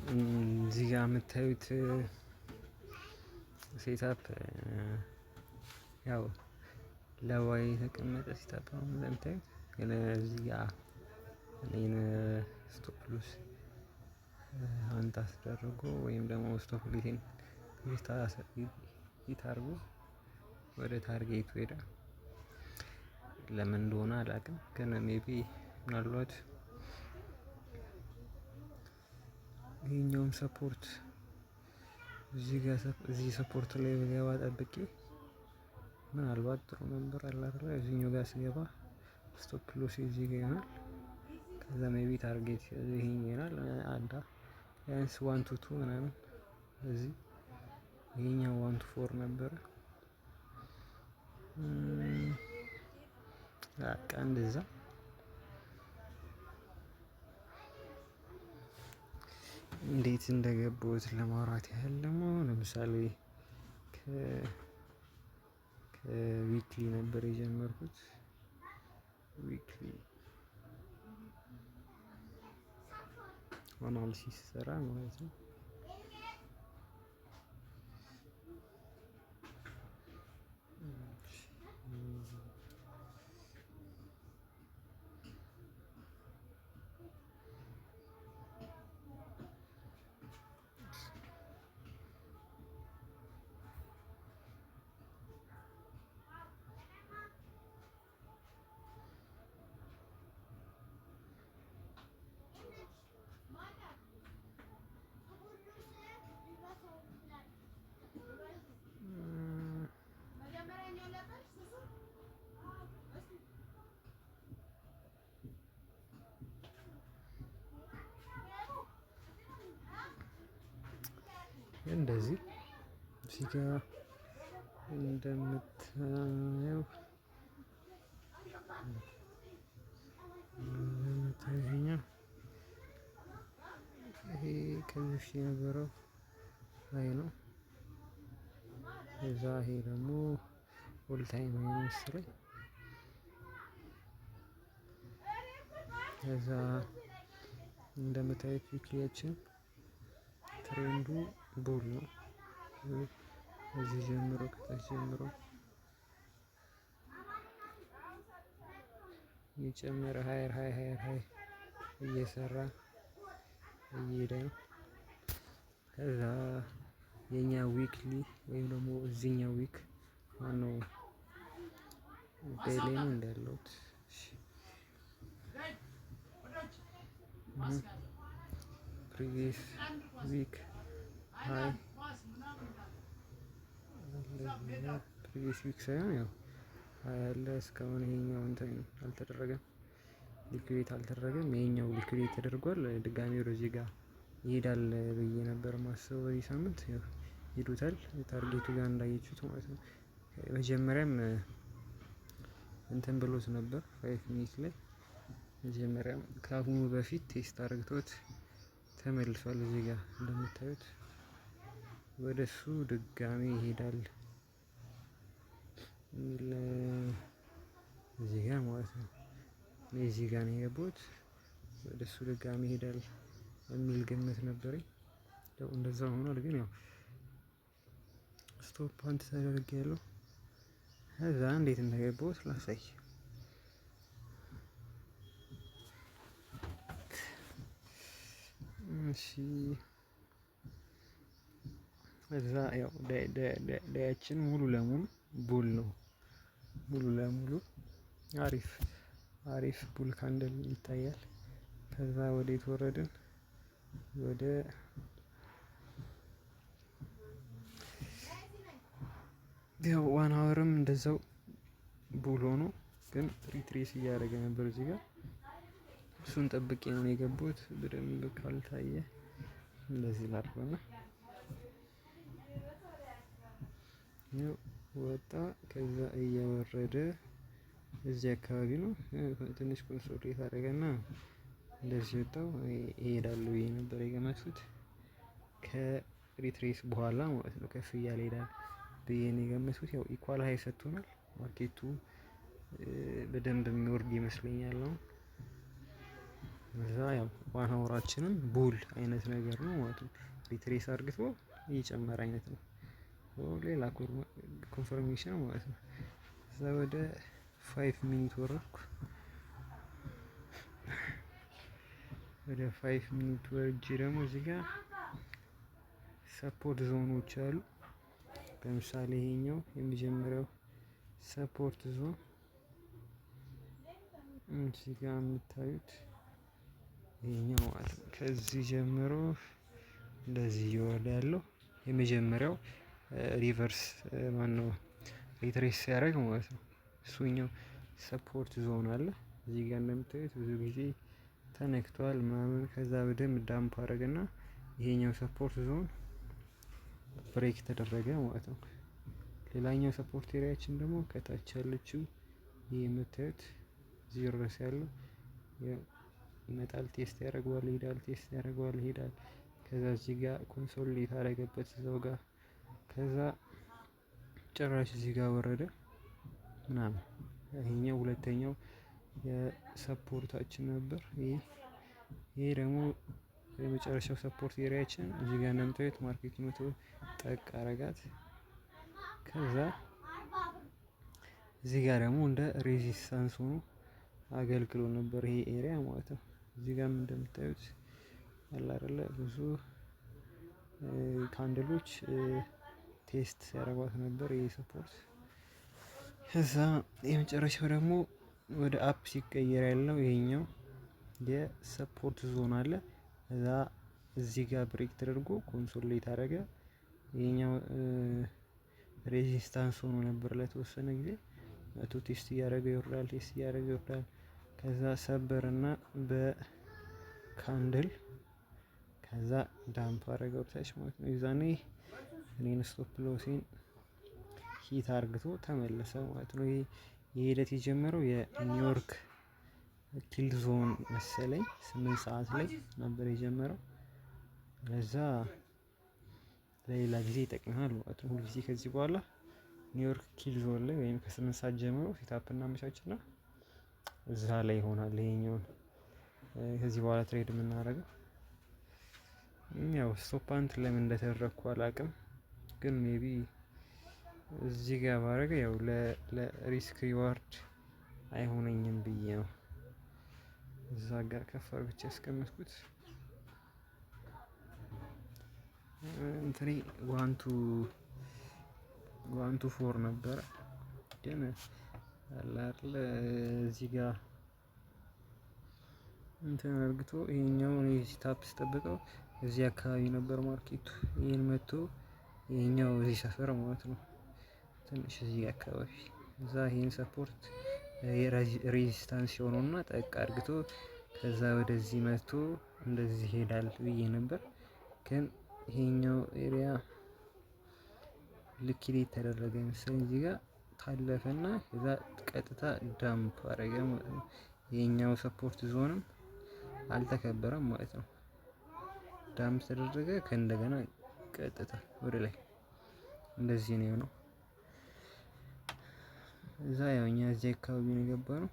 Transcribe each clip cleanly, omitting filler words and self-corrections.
እዚህ ጋር የምታዩት ሴታፕ ያው ለዋይ የተቀመጠ ሴታፕ ነው እንደምታዩት። ግን እዚህ ጋር እኔን ስቶፕ ሉስ አንተ አስደርጎ ወይም ደግሞ ስቶፕ ሊቴን ይታርጉ ወደ ታርጌቱ ሄዳ ለምን እንደሆነ አላውቅም። ግን ሜቢ ምናልባት ይሄኛውም ሰፖርት እዚህ ሰፖርት ላይ በገባ ጠብቄ ምናልባት ጥሩ ነበር አላት ላይ እዚህኛው ጋር ስገባ ስቶፕ ሎስ እዚህ ጋር ይሆናል። ከዛ ሜቢ ታርጌት ይሄኛው ይሆናል አንዳ ቢያንስ 1 to 2 ምናምን እዚህ ይሄኛው 1 to 4 ነበረ። በቃ እንደዛ እንዴት እንደገባሁት ለማውራት ያህል ደግሞ ለምሳሌ ከዊክሊ ነበር የጀመርኩት። ዊክሊ አናሊሲስ ስሰራ ማለት ነው። እንደዚህ እዚህ ጋር እንደምታየው ይሄ ከዚህ በፊት የነበረው ላይ ነው። እዛ ይሄ ደግሞ ኦል ታይም ነው መሰለኝ። ከዛ እንደምታዩት ዊክሊያችን ትሬንዱ ቡል ነው። እዚህ ጀምሮ ከታች ጀምሮ የጨመረ ሃየር እየሰራ እየሄደ ነው። ከዛ የኛ ዊክሊ ወይም ደግሞ እዚህኛው ዊክ ማነው ዴይሊ ነው እንዳለሁት ፕሪቪየስ ዊክ ሃይ ፕሪቪየስ ዊክ ሳይሆን ያው ያለ እስካሁን ይሄኛው እንትን አልተደረገም፣ ሊኩዊዴት አልተደረገም። ይሄኛው ሊኩዊዴት ተደርጓል። ድጋሚ ወደዚህ ጋር ይሄዳል ብዬ ነበር ማስበው በዚህ ሳምንት ያው ሄዶታል። ታርጌቱ ጋር እንዳየችሁት ማለት ነው። መጀመሪያም እንትን ብሎት ነበር 5 ሚኒት ላይ መጀመሪያም ከአሁኑ በፊት ቴስት አድርግቶት ተመልሷል። እዚህ ጋር እንደምታዩት ወደሱ ድጋሚ ይሄዳል የሚል እዚህ ጋር ማለት ነው። እዚህ ጋር ነው የገባሁት። ወደሱ ድጋሚ ይሄዳል የሚል ግምት ነበረኝ። ያው እንደዛ ሆኗል። ግን ያው ስቶፕ አንት ተደርጌያለሁ። ከዛ እንዴት እንደገባሁት ላሳይ። እሺ እዛ ያው ዳያችን ሙሉ ለሙሉ ቡል ነው። ሙሉ ለሙሉ አሪፍ ቡል ካንድል ይታያል። ከዛ ወዴት ወረድን? ወደ ያው 1 አወርም እንደዛው ቡል ሆኖ ግን ሪትሬስ እያደረገ ነበር እዚህ ጋር። እሱን ጠብቄ ነው የገባሁት። በደንብ ካልታየ እንደዚህ ላድርገውና ያው ወጣ። ከዛ እየወረደ እዚህ አካባቢ ነው ትንሽ ኮንሶሌት አደረገና እንደዚህ ወጣው። ይሄዳሉ ብዬ ነበር የገመትኩት ከሪትሬስ በኋላ ማለት ነው። ከፍ እያለ ይሄዳል ብዬ ነው የገመትኩት። ያው ኢኳል ሃይ ሰጥቶናል። ማርኬቱ በደንብ የሚወርድ ይመስለኛል ነው። እዛ ያው ዋን ሀወራችንን ቡል አይነት ነገር ነው ማለት ነው። ሪትሬስ አርግቶ እየጨመረ አይነት ነው። ሌላ ኮንፈርሜሽን ማለት ነው። እዛ ወደ 5 ሚኒት ወረድኩ። ወደ 5 ሚኒት ወርጄ ደግሞ እዚህ ጋር ሰፖርት ዞኖች አሉ። ለምሳሌ ይሄኛው የመጀመሪያው ሰፖርት ዞን እዚህ ጋር የምታዩት ይሄኛው ማለት ነው። ከዚህ ጀምሮ እንደዚህ እየወረደ ያለው የመጀመሪያው ሪቨርስ ማነው ሪትሬስ ሲያደርግ ማለት ነው። እሱኛው ሰፖርት ዞን አለ። እዚህ ጋር እንደምታዩት ብዙ ጊዜ ተነክቷል ምናምን ከዛ በደንብ ዳምፕ አደረገና ይሄኛው ሰፖርት ዞን ብሬክ ተደረገ ማለት ነው። ሌላኛው ሰፖርት ኤሪያችን ደግሞ ከታች ያለችው ይሄ የምታዩት ዜሮ ድረስ ያለው ይመጣል፣ ቴስት ያደርገዋል፣ ይሄዳል፣ ቴስት ያደርገዋል፣ ይሄዳል። ከዛ እዚህ ጋር ኮንሶሊዴት አደረገበት እዛው ጋር። ከዛ ጭራሽ እዚህ ጋር ወረደ ምናምን። ይሄኛው ሁለተኛው የሰፖርታችን ነበር። ይሄ ደግሞ የመጨረሻው ሰፖርት ኤሪያችን እዚህ ጋር እንደምታዩት ማርኬት መቶ ጠቅ አረጋት። ከዛ እዚህ ጋር ደግሞ እንደ ሬዚስታንስ ሆኖ አገልግሎ ነበር ይሄ ኤሪያ ማለት ነው። እዚህ ጋር እንደምታዩት አለ አይደለ ብዙ ካንድሎች ቴስት ሲያደርጓት ነበር ይሄ ሰፖርት። ከዛ የመጨረሻው ደግሞ ወደ አፕ ሲቀየር ያለው ይሄኛው የሰፖርት ዞን አለ። እዛ እዚህ ጋር ብሬክ ተደርጎ ኮንሶሌት አደረገ። ይሄኛው ሬዚስታንስ ሆኖ ነበር ለተወሰነ ጊዜ መቶ ቴስት እያደረገ ይወርዳል፣ ቴስት እያደረገ ይወርዳል። ከዛ ሰበርና በካንድል ከዛ ዳምፕ አደረገው ታች ማለት ነው። የዛኔ እኔን ስቶፕ ሎሴን ሂት አርግቶ ተመለሰ ማለት ነው። ይሄ ሂደት የጀመረው የኒውዮርክ ኪል ዞን መሰለኝ 8 ሰዓት ላይ ነበር የጀመረው። ለዛ ለሌላ ጊዜ ይጠቅመናል ማለት ነው። ሁል ጊዜ ከዚህ በኋላ ኒውዮርክ ኪል ዞን ላይ ወይም ከ8 ሰዓት ጀምሮ ሴታፕ እናመቻችና እዛ ላይ ይሆናል ይሄኛውን ከዚህ በኋላ ትሬድ የምናደርገው። ያው ስቶፕ አንት ለምን እንደተደረኩ አላውቅም፣ ግን ሜቢ እዚህ ጋር ባረገ ያው ለሪስክ ሪዋርድ አይሆነኝም ብዬ ነው እዛ ጋር ከፍ አድርጌ ያስቀመጥኩት። እንትኔ 1 to 4 ነበረ፣ ግን አለ አይደል እዚህ ጋር እንትን አርግቶ ይሄኛው እኔ ታፕ ስጠብቀው እዚህ አካባቢ ነበር ማርኬቱ። ይሄን መጥቶ ይሄኛው እዚህ ሰፈር ማለት ነው ትንሽ እዚህ አካባቢ እዛ ይሄን ሰፖርት ሬዚስታንስ የሆነውና ጠቅ አርግቶ ከዛ ወደዚህ መጥቶ እንደዚህ ይሄዳል ብዬ ነበር። ግን ይሄኛው ኤሪያ ልኪሌት ተደረገ መሰለኝ እዚህ ጋር ታለፈና ከዛ ቀጥታ ዳምፕ አረገ ማለት ነው። ይሄኛው ሰፖርት ዞንም አልተከበረም ማለት ነው። ዳምፕ ተደረገ ከእንደገና ቀጥታ ወደ ላይ እንደዚህ ነው የሆነው። እዛ ያው እኛ እዚህ አካባቢ ነው የገባነው።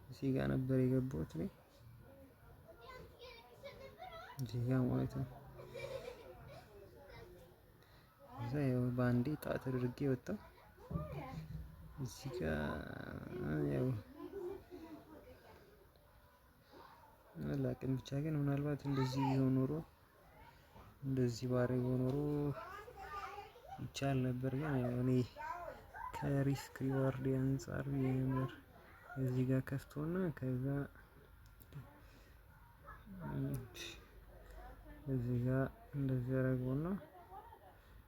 እዚህ ጋር ነበር የገባሁት እኔ እዚህ ጋር ማለት ነው። እዛ ያው ባንዴ ጣት አድርጌ ወጣሁ። እዚህ ጋር ያው አላውቅም ብቻ ግን ምናልባት እንደዚህ ቢሆን ኖሮ እንደዚህ ባደረገው ኖሮ ይቻል ነበር። ግን ያው እኔ ከሪስክ ሪዋርድ አንፃር የምር እዚህ ጋር ከፍቶና ከዛ እዚህ ጋር እንደዚህ አደረገውና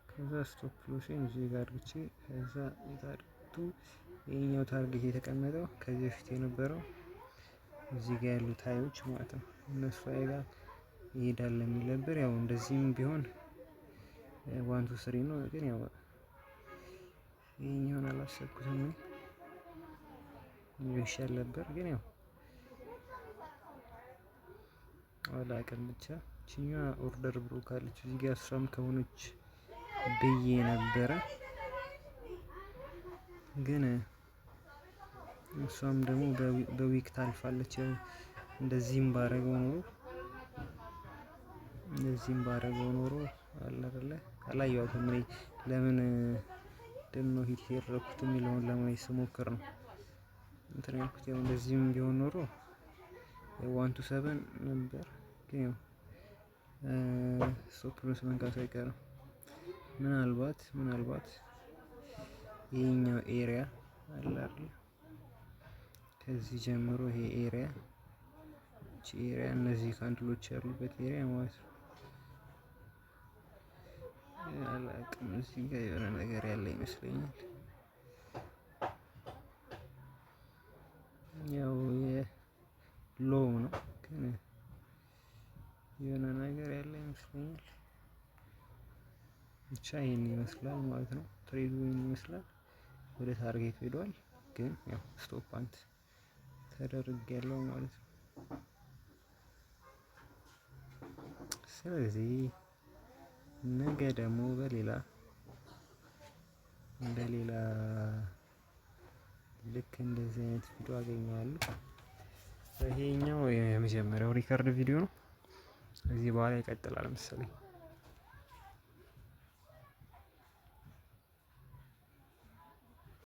ከዛ ስቶፕ ሎሴን እዚህ ጋር አድርጌ ከዛ የታርጌቱ ይሄኛው ታርጌት የተቀመጠው ከዚህ በፊት የነበረው እዚህ ጋር ያሉት ሃዮች ማለት ነው እነሱ ጋር ይሄዳል የሚል ነበር። ያው እንደዚህም ቢሆን 1 to 3 ነው፣ ግን ያው ይሄኛውን አላሰብኩትም ይሻል ነበር። ግን ያው አላውቅም ብቻ ይችኛዋ ኦርደር ብሎ ካለች እዚህ ጋር እሷም ከሆነች ብዬ ነበረ። ግን እሷም ደግሞ በዊክ ታልፋለች። እንደዚህም ባረገው ኖሮ አለ አይደለ አላየኋትም። እኔ ለምን ደሞ ሂት ያደረኩት የሚለውን ለማየት ስሞክር ነው እንትን ያልኩት። ያው እንደዚህም ቢሆን ኖሮ 1 to 7 ነበር፣ ግን ያው ስቶፕ ሎስ መንካቱ አይቀርም። ምናልባት ይሄኛው ኤሪያ አለ አይደል፣ ከዚህ ጀምሮ ይሄ ኤሪያ እነዚህ ካንድሎች ያሉበት ኤሪያ ማለት ነው። አላውቅም፣ እዚህ ጋር የሆነ ነገር ያለ ይመስለኛል። ያው የሎው ነው ግን የሆነ ነገር ያለ ይመስለኛል። ብቻ ይሄን ይመስላል ማለት ነው። ትሬዱ ይሄን ይመስላል። ወደ ታርጌት ሄዷል፣ ግን ያው ስቶፕ አንት ተደርጌያለሁ ማለት ነው። ስለዚህ ነገ ደግሞ በሌላ ልክ እንደዚህ አይነት ቪዲዮ አገኘዋለሁ። ይሄኛው የመጀመሪያው ሪከርድ ቪዲዮ ነው። ከዚህ በኋላ ይቀጥላል መሰለኝ።